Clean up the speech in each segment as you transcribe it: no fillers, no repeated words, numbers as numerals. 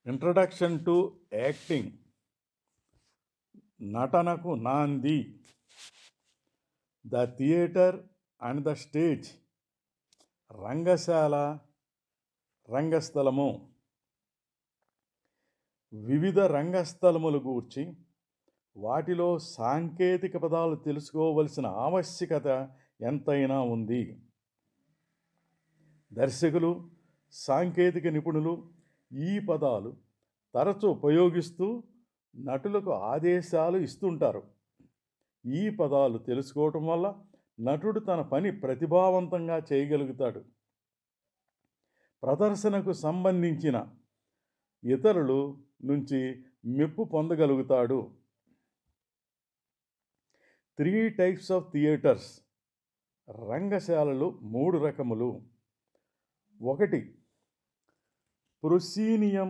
Introduction to acting నటనకు నాంది the theatre and the stage రంగశాల రంగస్థలము వివిధ రంగస్థలములు గూర్చి వాటిలో సాంకేతిక పదాలు తెలుసుకోవలసిన ఆవశ్యకత ఎంతైనా ఉంది. దర్శకులు, సాంకేతిక నిపుణులు ఈ పదాలు తరచూ ఉపయోగిస్తూ నటులకు ఆదేశాలు ఇస్తుంటారు. ఈ పదాలు తెలుసుకోవటం వల్ల నటుడు తన పని ప్రతిభావంతంగా చేయగలుగుతాడు. ప్రదర్శనకు సంబంధించిన ఇతరులు నుంచి మెప్పు పొందగలుగుతాడు. 3 types ఆఫ్ థియేటర్స్. రంగశాలలు 3 రకములు. 1 ప్రొసీనియం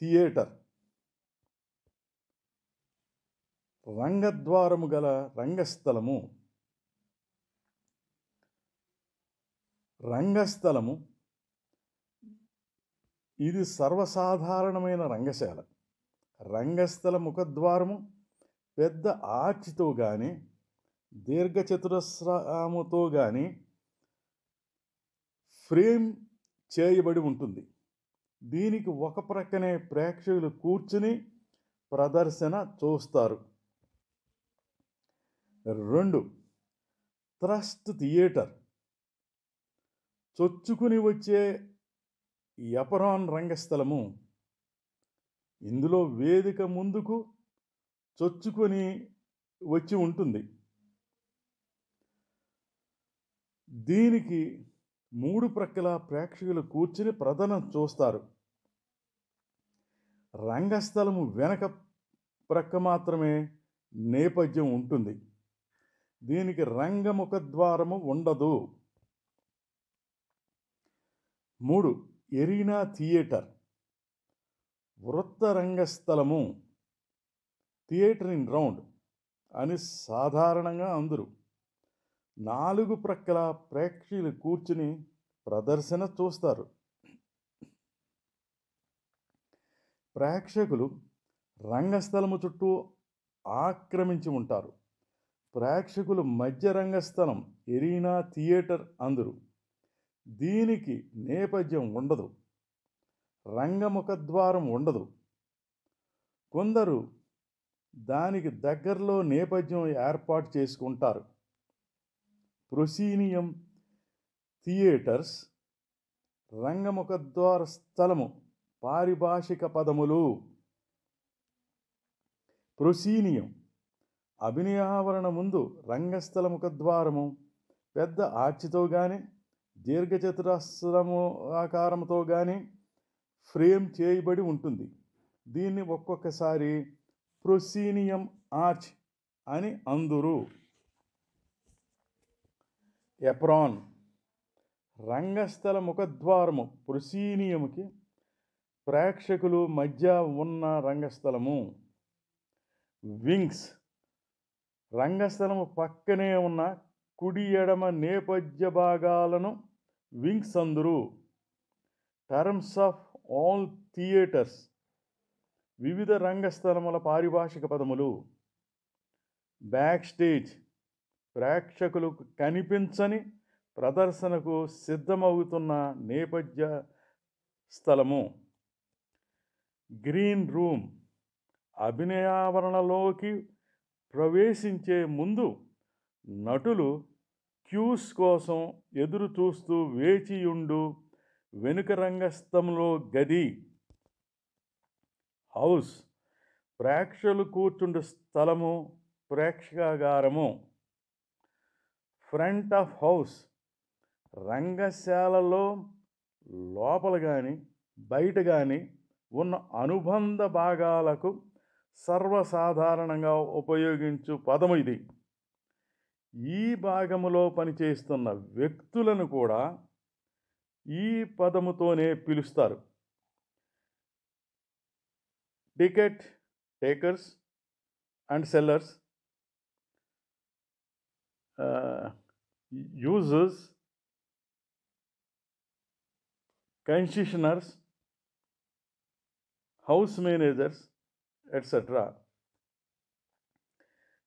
థియేటర్, రంగద్వారము గల రంగస్థలము. రంగస్థలము ఇది సర్వసాధారణమైన రంగశాల. రంగస్థల ముఖద్వారము పెద్ద ఆర్చితో కానీ దీర్ఘచతురస్రముతో కానీ ఫ్రేమ్ చేయబడి ఉంటుంది. దీనికి ఒక ప్రక్కనే ప్రేక్షకులు కూర్చుని ప్రదర్శన చూస్తారు. 2 థ్రస్ట్ థియేటర్, చొచ్చుకుని వచ్చే ఎపరాన్ రంగస్థలము. ఇందులో వేదిక ముందుకు చొచ్చుకొని వచ్చి ఉంటుంది. దీనికి 3 ప్రక్కల ప్రేక్షకులు కూర్చుని ప్రదర్శన చూస్తారు. రంగస్థలము వెనక ప్రక్క మాత్రమే నేపథ్యం ఉంటుంది. దీనికి రంగముఖద్వారము ఉండదు. 3 ఎరీనా థియేటర్, వృత్త రంగస్థలము. థియేటర్ ఇన్ రౌండ్ అని సాధారణంగా అందరు. 4 ప్రక్కల ప్రేక్షకులు కూర్చుని ప్రదర్శన చూస్తారు. ప్రేక్షకులు రంగస్థలము చుట్టూ ఆక్రమించి ఉంటారు. ప్రేక్షకులు మధ్య రంగస్థలం ఎరీనా థియేటర్ అందరు. దీనికి నేపథ్యం ఉండదు. రంగముఖద్వారం ఉండదు. కొందరు దానికి దగ్గరలో నేపథ్యం ఏర్పాటు చేసుకుంటారు. ప్రొసీనియం థియేటర్స్ రంగముఖద్వార స్థలము పారిభాషిక పదములు. ప్రొసీనియం అభినయావరణ ముందు రంగస్థల ముఖద్వారము పెద్ద ఆర్చితో కానీ దీర్ఘచతురస్రము ఆకారంతో కానీ ఫ్రేమ్ చేయబడి ఉంటుంది. దీన్ని ఒక్కొక్కసారి ప్రొసీనియం ఆర్చ్ అని అందురు. ఎప్రాన్ రంగస్థల ముఖద్వారము ప్రొసీనియంకి ప్రేక్షకులు మధ్య ఉన్న రంగస్థలము. వింగ్స్ రంగస్థలము పక్కనే ఉన్న కుడి ఎడమ నేపథ్య భాగాలను వింగ్స్ అందురు. టర్మ్స్ ఆఫ్ ఆల్ థియేటర్స్ వివిధ రంగస్థలముల పారిభాషిక పదములు. బ్యాక్ స్టేజ్ ప్రేక్షకులకు కనిపించని ప్రదర్శనకు సిద్ధమవుతున్న నేపథ్య స్థలము. గ్రీన్ రూమ్ అభినయావరణలోకి ప్రవేశించే ముందు నటులు క్యూస్ కోసం ఎదురు చూస్తూ వేచియుండు వెనుక రంగస్థలంలో గది. హౌస్ ప్రేక్షకులు కూర్చుండు స్థలము, ప్రేక్షకాగారము. ఫ్రంట్ ఆఫ్ హౌస్ రంగశాలలో లోపల కానీ బయట కానీ ఉన్న అనుబంధ భాగాలకు సర్వసాధారణంగా ఉపయోగించు పదము ఇది. ఈ భాగములో పనిచేస్తున్న వ్యక్తులను కూడా ఈ పదముతోనే పిలుస్తారు. Ticket takers and sellers, users, concessioners, house managers etcetera.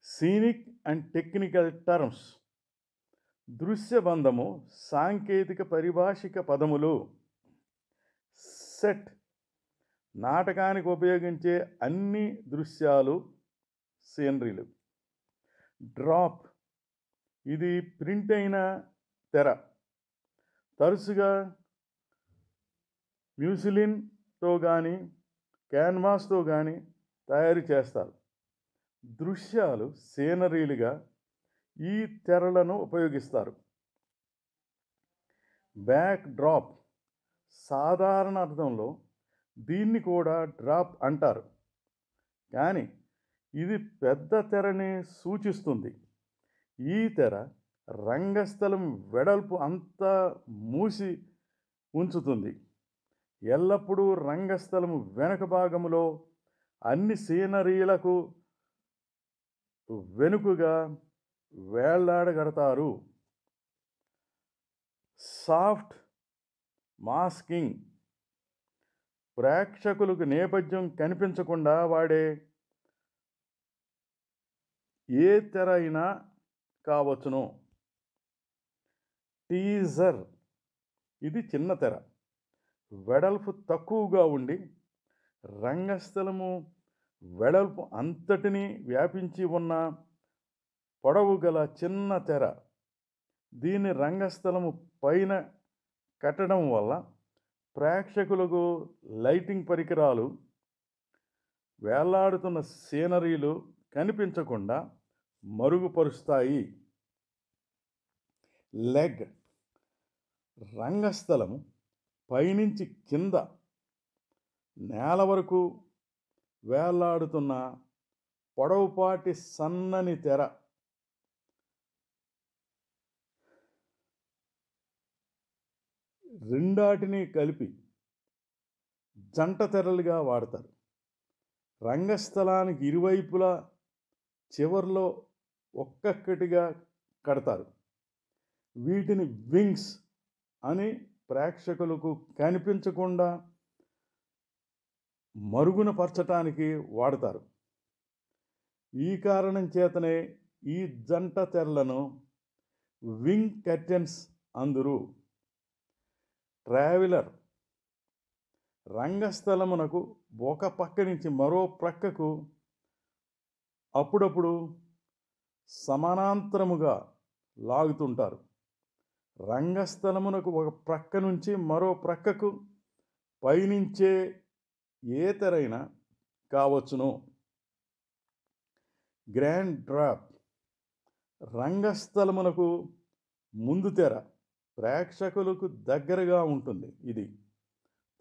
Scenic and technical terms. దృశ్యబంధము సాంకేతిక పరిభాషిక పదములు. సెట్ నాటకానికి ఉపయోగించే అన్ని దృశ్యాలు, సీనరీలు. డ్రాప్ ఇది ప్రింట్ అయిన తెర, తరచుగా మ్యూసిలిన్తో కానీ క్యాన్వాస్తో కానీ తయారు చేస్తారు. దృశ్యాలు, సీనరీలుగా ఈ తెరలను ఉపయోగిస్తారు. బ్యాక్ డ్రాప్ సాధారణ అర్థంలో దీన్ని కూడా డ్రాప్ అంటారు, కానీ ఇది పెద్ద తెరని సూచిస్తుంది. ఈ తెర రంగస్థలం వెడల్పు అంతా మూసి ఉంచుతుంది. ఎల్లప్పుడూ రంగస్థలం వెనుక భాగంలో అన్ని సీనరీలకు వెనుకగా వేలాడగడతారు. సాఫ్ట్ మాస్కింగ్ ప్రేక్షకులకు నేపథ్యం కనిపించకుండా వాడే ఏ తెర అయినా కావచ్చును. టీజర్ ఇది చిన్న తెర, వెడల్పు తక్కువగా ఉండి రంగస్థలము వెడల్పు అంతటినీ వ్యాపించి ఉన్న పొడవు గల చిన్న తెర. దీన్ని రంగస్థలము పైన కట్టడం వల్ల ప్రేక్షకులకు లైటింగ్ పరికరాలు, వేలాడుతున్న సీనరీలు కనిపించకుండా మరుగుపరుస్తాయి. లెగ్ రంగస్థలము పైనుంచి కింద నేల వరకు వేలాడుతున్న పొడవుపాటి సన్నని తెర. రెండాటిని కలిపి జంట తెరలుగా వాడతారు. రంగస్థలానికి ఇరువైపులా చివర్లో ఒక్కొక్కటిగా కడతారు. వీటిని వింగ్స్ అని ప్రేక్షకులకు కనిపించకుండా మరుగున పరచటానికి వాడతారు. ఈ కారణం చేతనే ఈ జంట తెరలను వింగ్ కర్టెన్స్ అందురు. ట్రావెలర్ రంగస్థలమునకు ఒక పక్క నుంచి మరో ప్రక్కకు అప్పుడప్పుడు సమానాంతరముగా లాగుతుంటారు. రంగస్థలమునకు ఒక ప్రక్క నుంచి మరో ప్రక్కకు పయనించే ఏ తెరైనా కావచ్చును. గ్రాండ్ డ్రాప్ రంగస్థలమునకు ముందు తెర, ప్రేక్షకులకు దగ్గరగా ఉంటుంది. ఇది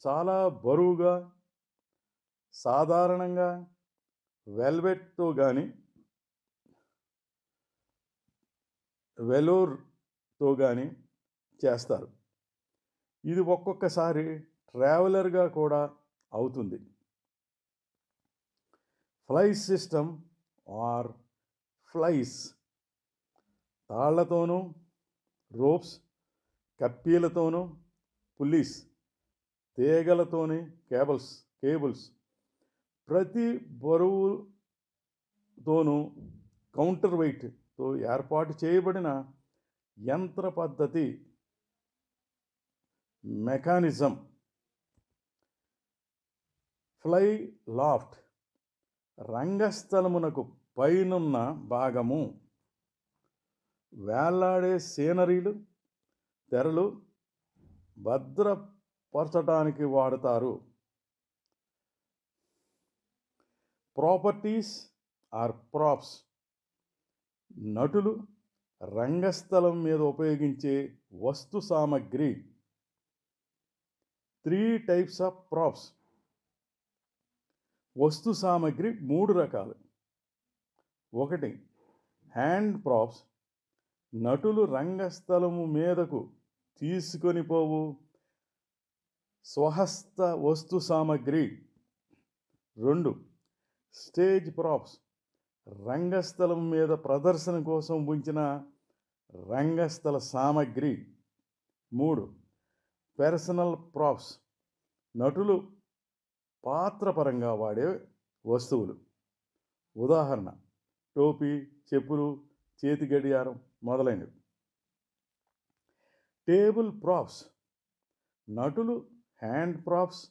చాలా బరువుగా, సాధారణంగా వెల్వెట్తో కానీ వెలోర్తో కానీ చేస్తారు. ఇది ఒక్కొక్కసారి ట్రావెలర్గా కూడా అవుతుంది. ఫ్లై సిస్టమ్ ఆర్ ఫ్లైస్ తాళ్లతోనూ, రోప్స్, కప్పీలతోనూ, పులీస్ తీగలతోని కేబుల్స్ ప్రతి బరువుతోనూ కౌంటర్ వెయిట్తో ఏర్పాటు చేయబడిన యంత్ర పద్ధతి మెకానిజం. ఫ్లై లాఫ్ట్ రంగస్థలమునకు పైనున్న భాగము. వేలాడే సీనరీలు, తెరలు భద్రపరచడానికి వాడతారు. ప్రాపర్టీస్ ఆర్ ప్రాప్స్ నటులు రంగస్థలం మీద ఉపయోగించే వస్తు సామగ్రి. 3 types ఆఫ్ ప్రాప్స్. వస్తు సామగ్రి 3 రకాలు. 1 హ్యాండ్ ప్రాప్స్ నటులు రంగస్థలము మీదకు తీసుకొని పోవు స్వహస్త వస్తు సామగ్రి. 2 స్టేజ్ ప్రాప్స్ రంగస్థలం మీద ప్రదర్శన కోసం ఉంచిన రంగస్థల సామగ్రి. 3 పర్సనల్ ప్రాప్స్ నటులు పాత్రపరంగా వాడే వస్తువులు. ఉదాహరణ: టోపీ, చెప్పులు, చేతి గడియారం మొదలైనవి. టేబుల్ ప్రాప్స్: నటులు హ్యాండ్ ప్రాప్స్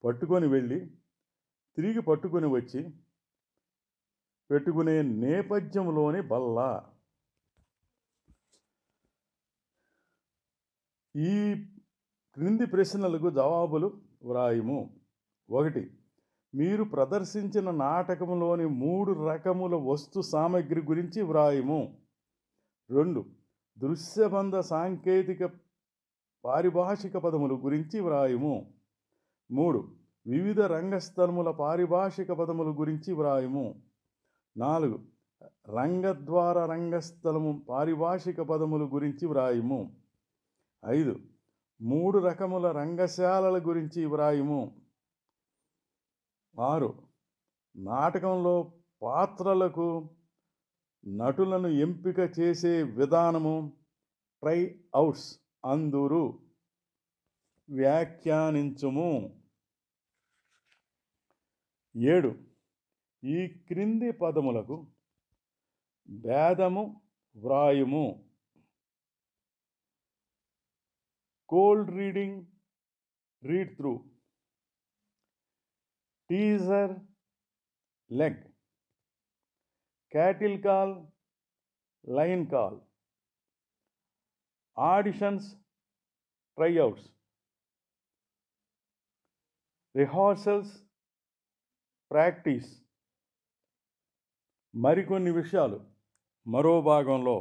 పట్టుకొని వెళ్ళి తిరిగి పట్టుకొని వచ్చి పెట్టుకునే నేపథ్యంలోని బల్ల. ఈ క్రింది ప్రశ్నలకు జవాబులు వ్రాయుము. 1. మీరు ప్రదర్శించిన నాటకంలోని 3 రకముల వస్తు సామగ్రి గురించి వ్రాయుము. 2. దృశ్యబంధ సాంకేతిక పారిభాషిక పదముల గురించి వ్రాయుము. 3. వివిధ రంగస్థలముల పారిభాషిక పదముల గురించి వ్రాయుము. 4. రంగద్వార రంగస్థలము పారిభాషిక పదముల గురించి వ్రాయుము. 5. 3 రకముల రంగశాలల గురించి వ్రాయుము. 6. నాటకంలో పాత్రలకు నటులను ఎంపిక చేసే విధానము ట్రై అవుట్స్ అందురు. వ్యాఖ్యానించుము. 7. ఈ క్రింది పదములకు భేదము వ్రాయుము. Cold reading, read through. Teaser, leg. Cattle call, line call. Auditions, tryouts. Rehearsals, practice. మరికొన్ని విషయాలు మరో భాగంలో.